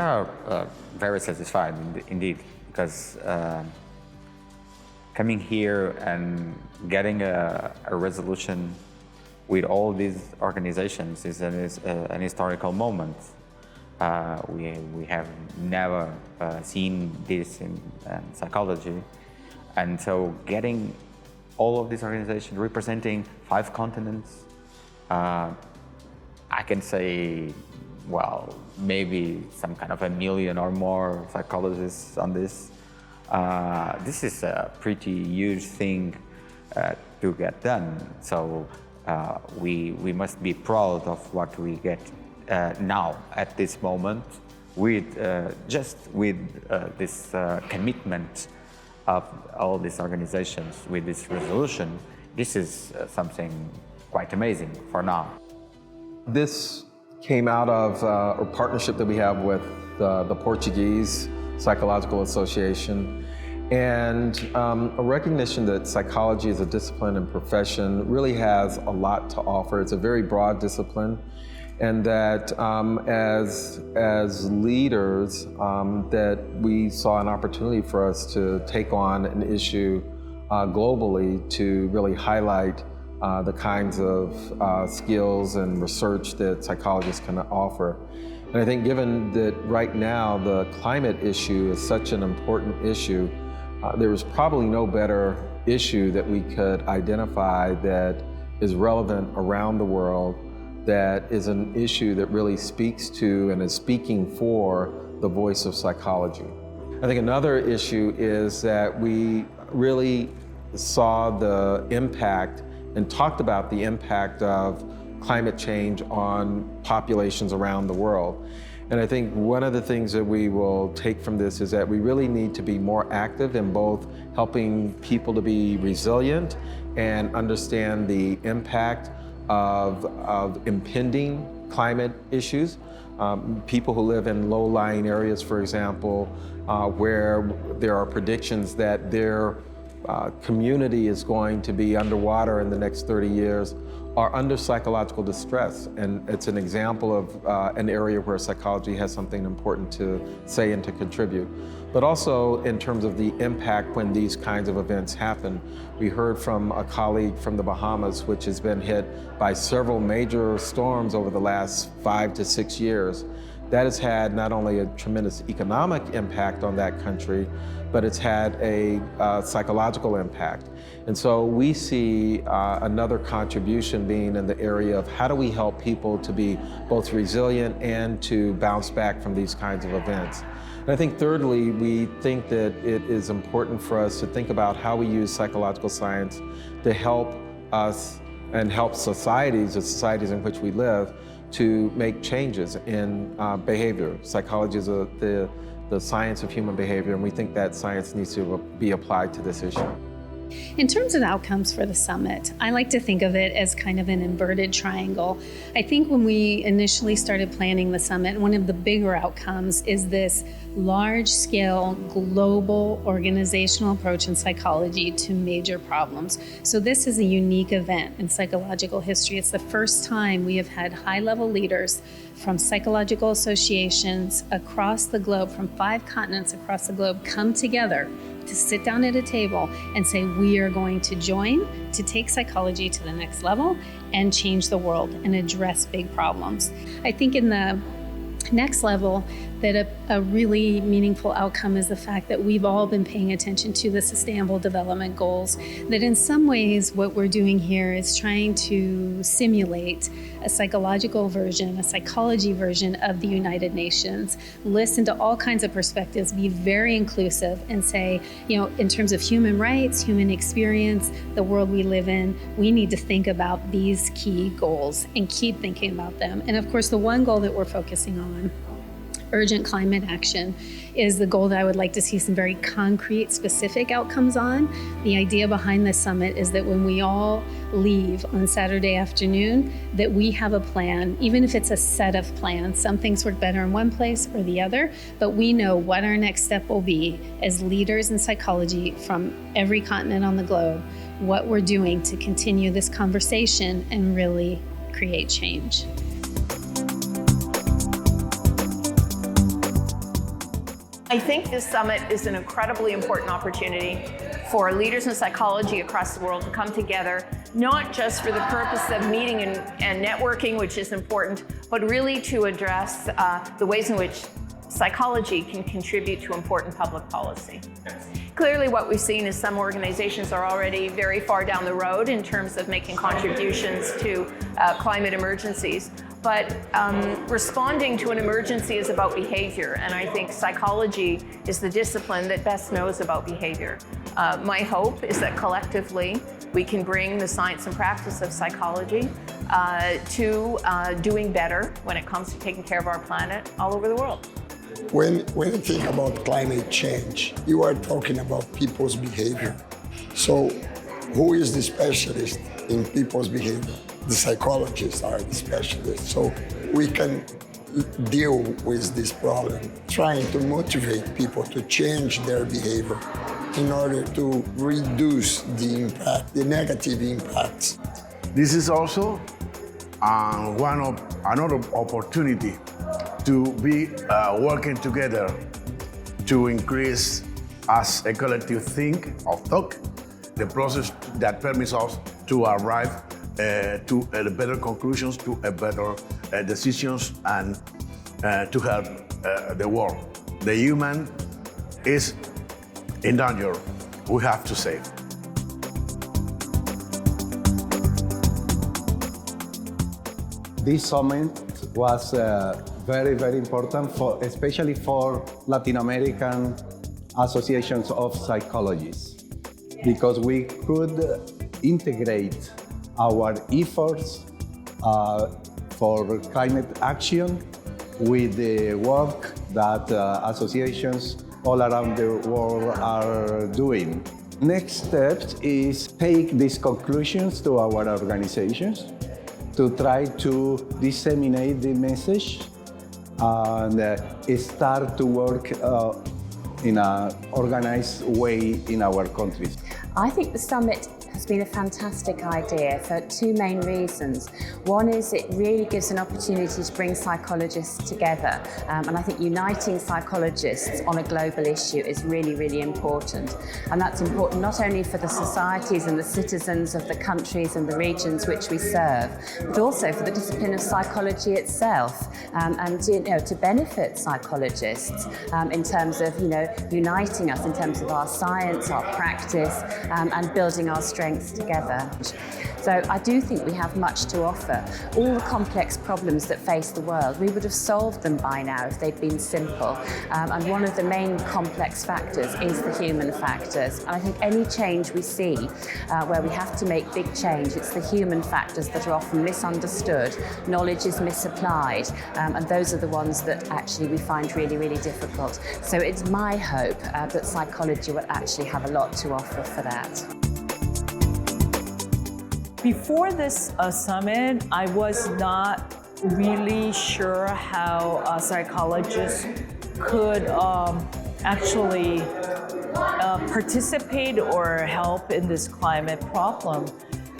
are very satisfied indeed, because coming here and getting a resolution with all these organizations is an historical moment. We have never seen this in psychology, and so getting all of these organizations representing 5 continents, I can say, well, maybe some kind of 1 million or more psychologists on this. This is a pretty huge thing to get done. So we must be proud of what we get now at this moment with this commitment of all these organizations with this resolution. This is something quite amazing for now. This came out of a partnership that we have with the Portuguese Psychological Association, and a recognition that psychology as a discipline and profession really has a lot to offer. It's a very broad discipline, and that as leaders, that we saw an opportunity for us to take on an issue globally to really highlight the kinds of skills and research that psychologists can offer. And I think given that right now the climate issue is such an important issue, there is probably no better issue that we could identify that is relevant around the world, that is an issue that really speaks to and is speaking for the voice of psychology. I think another issue is that we really saw the impact and talked about the impact of climate change on populations around the world. And I think one of the things that we will take from this is that we really need to be more active in both helping people to be resilient and understand the impact of impending climate issues. People who live in low-lying areas, for example, where there are predictions that their community is going to be underwater in the next 30 years, are under psychological distress. And it's an example of an area where psychology has something important to say and to contribute. But also in terms of the impact when these kinds of events happen. We heard from a colleague from the Bahamas, which has been hit by several major storms over the last 5 to 6 years. That has had not only a tremendous economic impact on that country, but it's had a psychological impact. And so we see another contribution being in the area of how do we help people to be both resilient and to bounce back from these kinds of events. And I think thirdly, we think that it is important for us to think about how we use psychological science to help us and help societies, the societies in which we live, to make changes in behavior. Psychology is the science of human behavior, and we think that science needs to be applied to this issue. In terms of outcomes for the summit, I like to think of it as kind of an inverted triangle. I think when we initially started planning the summit, one of the bigger outcomes is this large-scale global organizational approach in psychology to major problems. So this is a unique event in psychological history. It's the first time we have had high-level leaders from psychological associations across the globe, from 5 continents across the globe, come together to sit down at a table and say, we are going to join to take psychology to the next level and change the world and address big problems. I think in the next level, that a really meaningful outcome is the fact that we've all been paying attention to the Sustainable Development Goals, that in some ways what we're doing here is trying to simulate a psychological version, a psychology version of the United Nations, listen to all kinds of perspectives, be very inclusive, and say, in terms of human rights, human experience, the world we live in, we need to think about these key goals and keep thinking about them. And of course, the one goal that we're focusing on, urgent climate action, is the goal that I would like to see some very concrete, specific outcomes on. The idea behind this summit is that when we all leave on Saturday afternoon, that we have a plan, even if it's a set of plans. Some things work better in one place or the other, but we know what our next step will be as leaders in psychology from every continent on the globe, what we're doing to continue this conversation and really create change. I think this summit is an incredibly important opportunity for leaders in psychology across the world to come together, not just for the purpose of meeting and networking, which is important, but really to address the ways in which psychology can contribute to important public policy. Clearly, what we've seen is some organizations are already very far down the road in terms of making contributions to climate emergencies. But responding to an emergency is about behavior, and I think psychology is the discipline that best knows about behavior. My hope is that collectively we can bring the science and practice of psychology to doing better when it comes to taking care of our planet all over the world. When you think about climate change, you are talking about people's behavior. So who is the specialist in people's behavior? The psychologists are the specialists. So we can deal with this problem, trying to motivate people to change their behavior in order to reduce the impact, the negative impacts. This is also another opportunity to be working together to increase as a collective thought, the process that permits us to arrive to better conclusions, to better decisions, and to help the world. The human is in danger. We have to save. This summit was very, very important, especially for Latin American associations of psychologists, because we could integrate our efforts for climate action with the work that associations all around the world are doing. Next step is take these conclusions to our organizations to try to disseminate the message and start to work in an organized way in our countries. I think the summit has been a fantastic idea for two main reasons. One is it really gives an opportunity to bring psychologists together, and I think uniting psychologists on a global issue is really, really important. And that's important not only for the societies and the citizens of the countries and the regions which we serve, but also for the discipline of psychology itself, and to benefit psychologists in terms of uniting us in terms of our science, our practice, and building our strengths together. So I do think we have much to offer. All the complex problems that face the world, we would have solved them by now if they'd been simple. And one of the main complex factors is the human factors. And I think any change we see where we have to make big change, it's the human factors that are often misunderstood, knowledge is misapplied, and those are the ones that actually we find really, really difficult. So it's my hope that psychology will actually have a lot to offer for that. Before this summit, I was not really sure how psychologists could actually participate or help in this climate problem.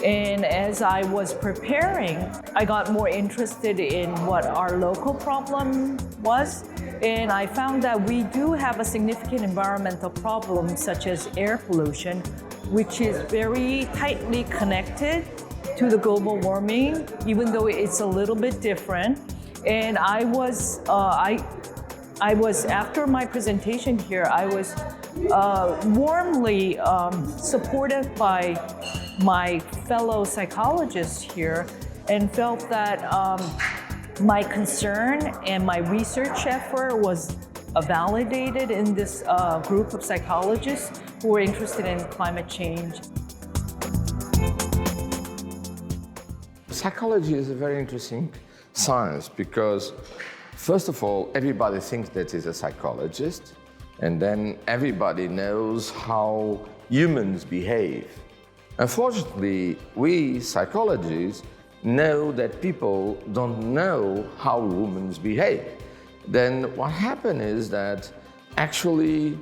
And as I was preparing, I got more interested in what our local problem was. And I found that we do have a significant environmental problem, such as air pollution, which is very tightly connected to the global warming, even though it's a little bit different. And I was after my presentation here, I was warmly supported by my fellow psychologists here, and felt that my concern and my research effort was validated in this group of psychologists who were interested in climate change. Psychology is a very interesting science because, first of all, everybody thinks that he's a psychologist, and then everybody knows how humans behave. Unfortunately, we psychologists know that people don't know how humans behave. Then what happens is that actually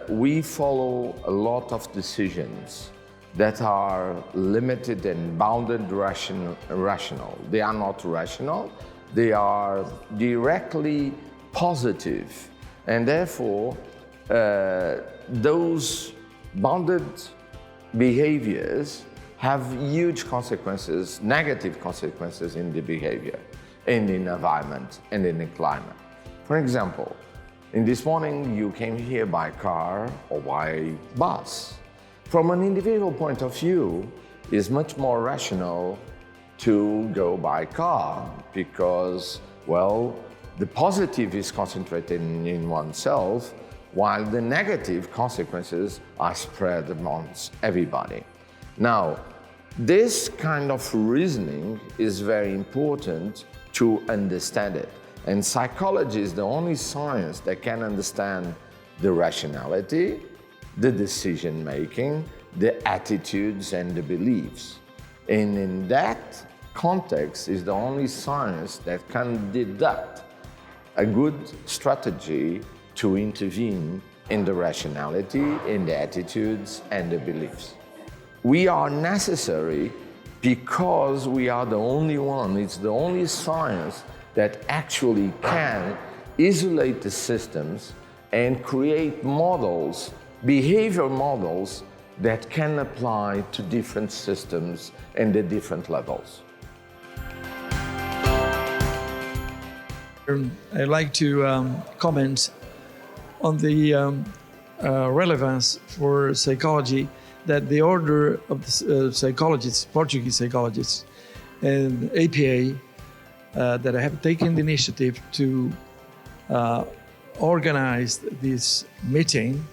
we follow a lot of decisions that are limited and bounded rational. They are not rational, they are directly positive And therefore, those bounded behaviors have huge consequences, negative consequences in the behavior, in the environment, and in the climate. For example, in this morning you came here by car or by bus. From an individual point of view, it's much more rational to go by car because, well, the positive is concentrated in oneself, while the negative consequences are spread amongst everybody. Now, this kind of reasoning is very important to understand it. And psychology is the only science that can understand the rationality, the decision-making, the attitudes and the beliefs. And in that context is the only science that can deduct a good strategy to intervene in the rationality, in the attitudes and the beliefs. We are necessary because we are the only one, it's the only science that actually can isolate the systems and create models, behavior models that can apply to different systems and the different levels. I'd like to comment on the relevance for psychology that the order of the psychologists, Portuguese psychologists, and APA that have taken the initiative to organize this meeting,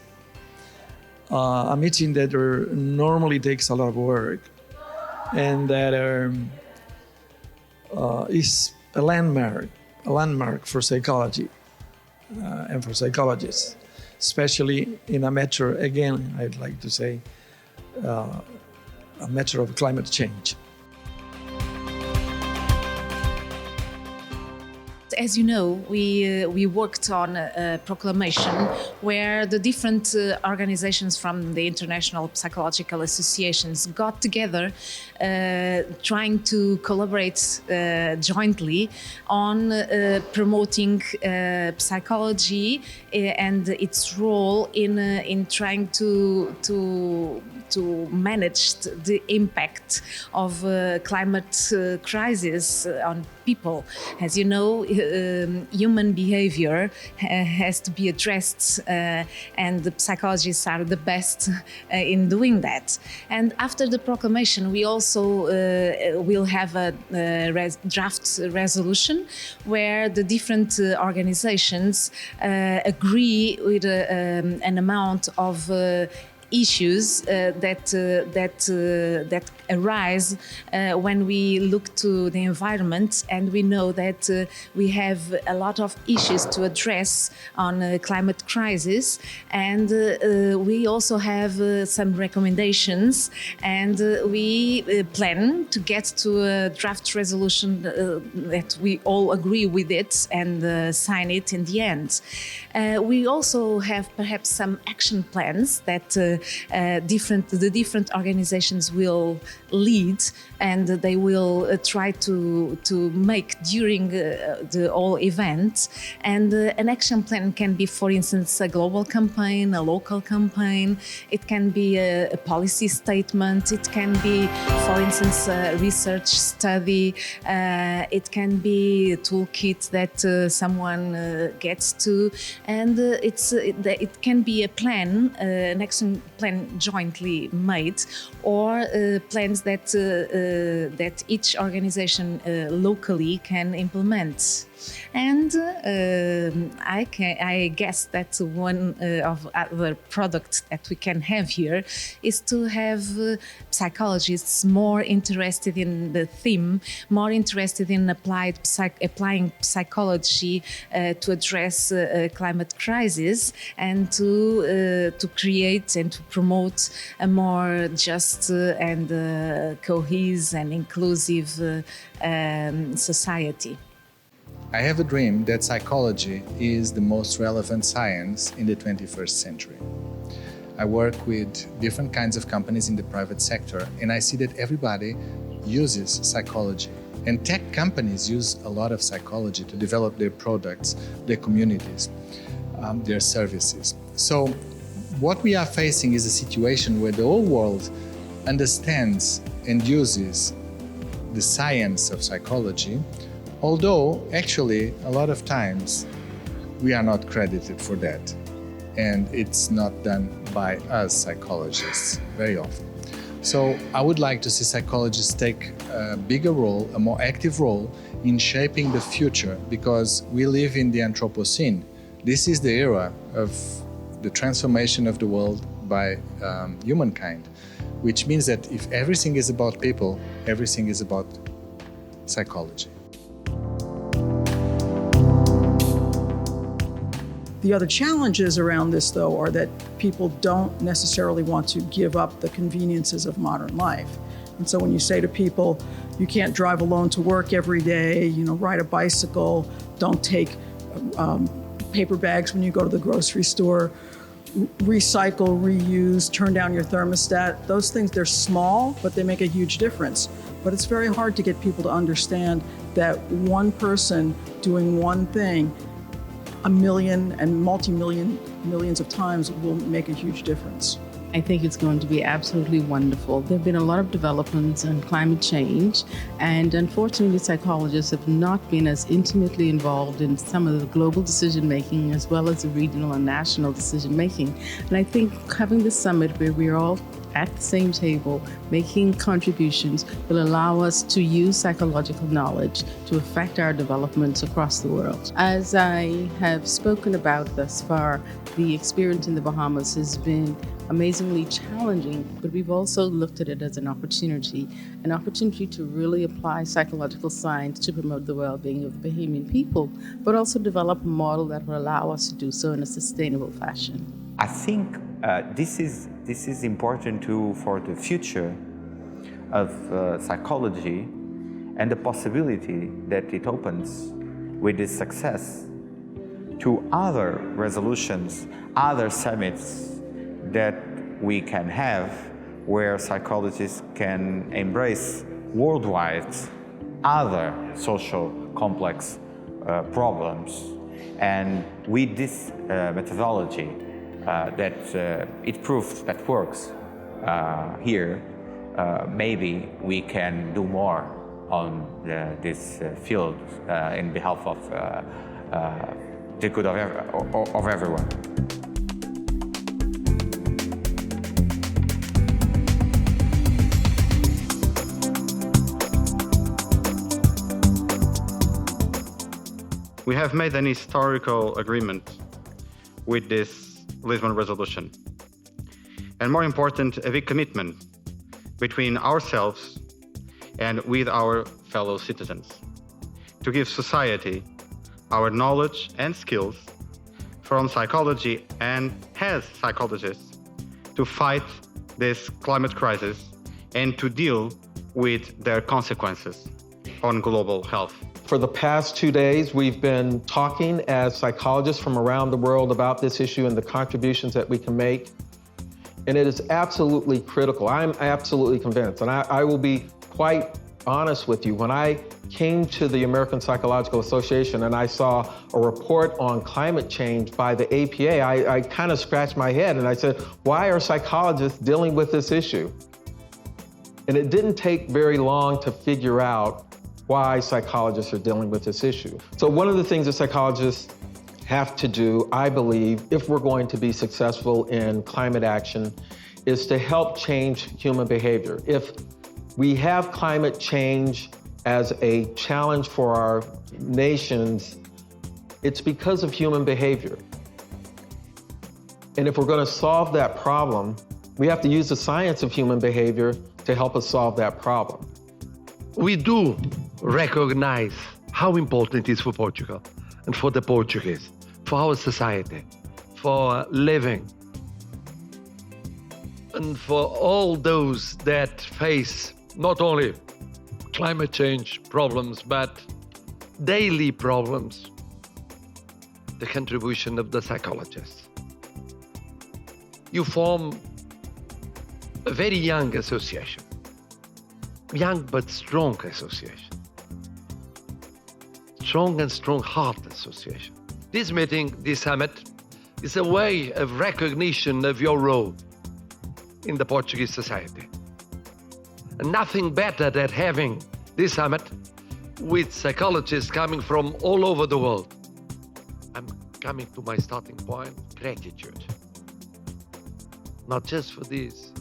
a meeting that normally takes a lot of work, and that is a landmark for psychology and for psychologists, especially in a matter, again, I'd like to say, a matter of climate change. As you know, we worked on a proclamation where the different organizations from the international psychological associations got together, trying to collaborate jointly on promoting psychology and its role in trying to manage the impact of climate crisis on people. As you know, human behavior has to be addressed, and the psychologists are the best in doing that. And after the proclamation, we also will have a draft resolution where the different organizations agree with an amount of issues that arise when we look to the environment, and we know that we have a lot of issues to address on climate crisis, and we also have some recommendations, and we plan to get to a draft resolution that we all agree with it and sign it in the end. We also have perhaps some action plans that the different organizations will lead, and they will try to make during the whole event. And an action plan can be, for instance, a global campaign, a local campaign. It can be a policy statement. It can be, for instance, a research study. It can be a toolkit that someone gets to, and it can be a plan, an action plan jointly made, or plans that each organization locally can implement. And I guess that one of the products that we can have here is to have psychologists more interested in the theme, more interested in applying psychology to address climate crisis, and to create and to promote a more just and cohesive and inclusive society. I have a dream that psychology is the most relevant science in the 21st century. I work with different kinds of companies in the private sector, and I see that everybody uses psychology. And tech companies use a lot of psychology to develop their products, their communities. their services. So what we are facing is a situation where the whole world understands and uses the science of psychology, although actually a lot of times we are not credited for that. And it's not done by us psychologists very often. So I would like to see psychologists take a bigger role, a more active role in shaping the future, because we live in the Anthropocene. This is the era of the transformation of the world by humankind, which means that if everything is about people, everything is about psychology. The other challenges around this, though, are that people don't necessarily want to give up the conveniences of modern life. And so when you say to people, you can't drive alone to work every day, ride a bicycle, don't take paper bags when you go to the grocery store, recycle, reuse, turn down your thermostat, those things, they're small, but they make a huge difference. But it's very hard to get people to understand that one person doing one thing a million and millions of times will make a huge difference. I think it's going to be absolutely wonderful. There have been a lot of developments on climate change, and unfortunately psychologists have not been as intimately involved in some of the global decision-making as well as the regional and national decision-making. And I think having this summit where we're all at the same table making contributions will allow us to use psychological knowledge to affect our developments across the world. As I have spoken about thus far, the experience in the Bahamas has been amazingly challenging, but we've also looked at it as an opportunity to really apply psychological science to promote the well-being of the Bahamian people, but also develop a model that will allow us to do so in a sustainable fashion. I think this is important too for the future of psychology and the possibility that it opens with this success to other resolutions, other summits that we can have where psychologists can embrace worldwide other social complex problems. And with this methodology that it proves that works here, maybe we can do more on this field in behalf of the good of everyone. We have made an historical agreement with this Lisbon resolution. And more important, a big commitment between ourselves and with our fellow citizens to give society our knowledge and skills from psychology and as psychologists to fight this climate crisis and to deal with their consequences on global health. For the past 2 days, we've been talking as psychologists from around the world about this issue and the contributions that we can make. And it is absolutely critical. I'm absolutely convinced, and I will be quite honest with you. When I came to the American Psychological Association and I saw a report on climate change by the APA, I kind of scratched my head and I said, why are psychologists dealing with this issue? And it didn't take very long to figure out why psychologists are dealing with this issue. So one of the things that psychologists have to do, I believe, if we're going to be successful in climate action, is to help change human behavior. If we have climate change as a challenge for our nations, it's because of human behavior. And if we're going to solve that problem, we have to use the science of human behavior to help us solve that problem. We do recognize how important it is for Portugal and for the Portuguese, for our society, for living, and for all those that face not only climate change problems, but daily problems, the contribution of the psychologists. You form a very young association, young but strong association. Strong and strong heart association. This meeting, this summit, It's a way of recognition of your role in the Portuguese society. And nothing better than having this summit with psychologists coming from all over the world. I'm coming to my starting point, gratitude. Not just for this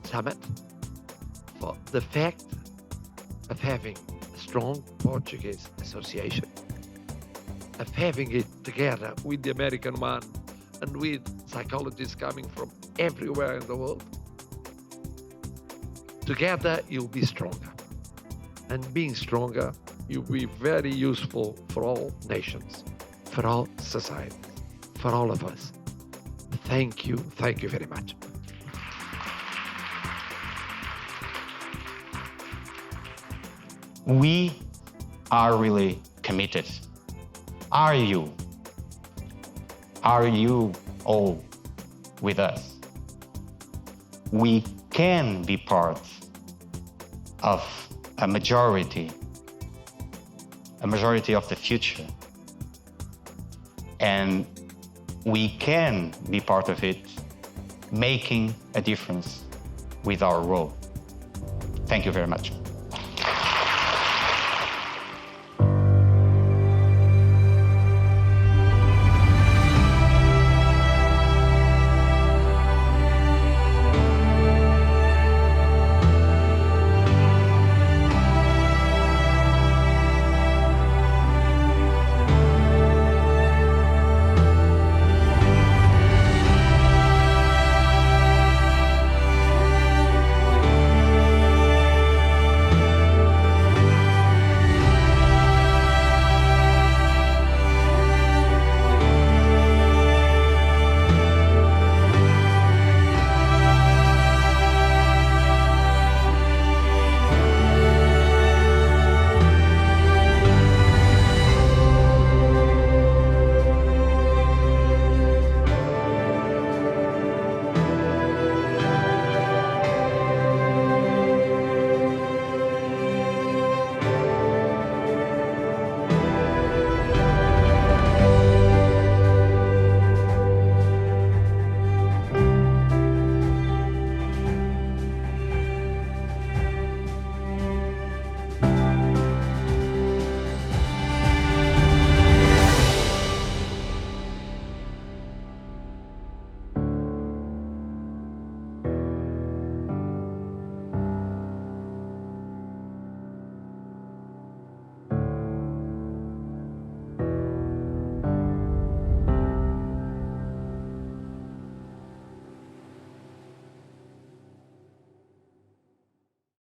summit, for the fact of having a strong Portuguese association, of having it together with the American one and with psychologists coming from everywhere in the world. Together, you'll be stronger. And being stronger, you'll be very useful for all nations, for all societies, for all of us. Thank you very much. We are really committed. Are you? Are you all with us? We can be part of a majority of the future. And we can be part of it, making a difference with our role. Thank you very much.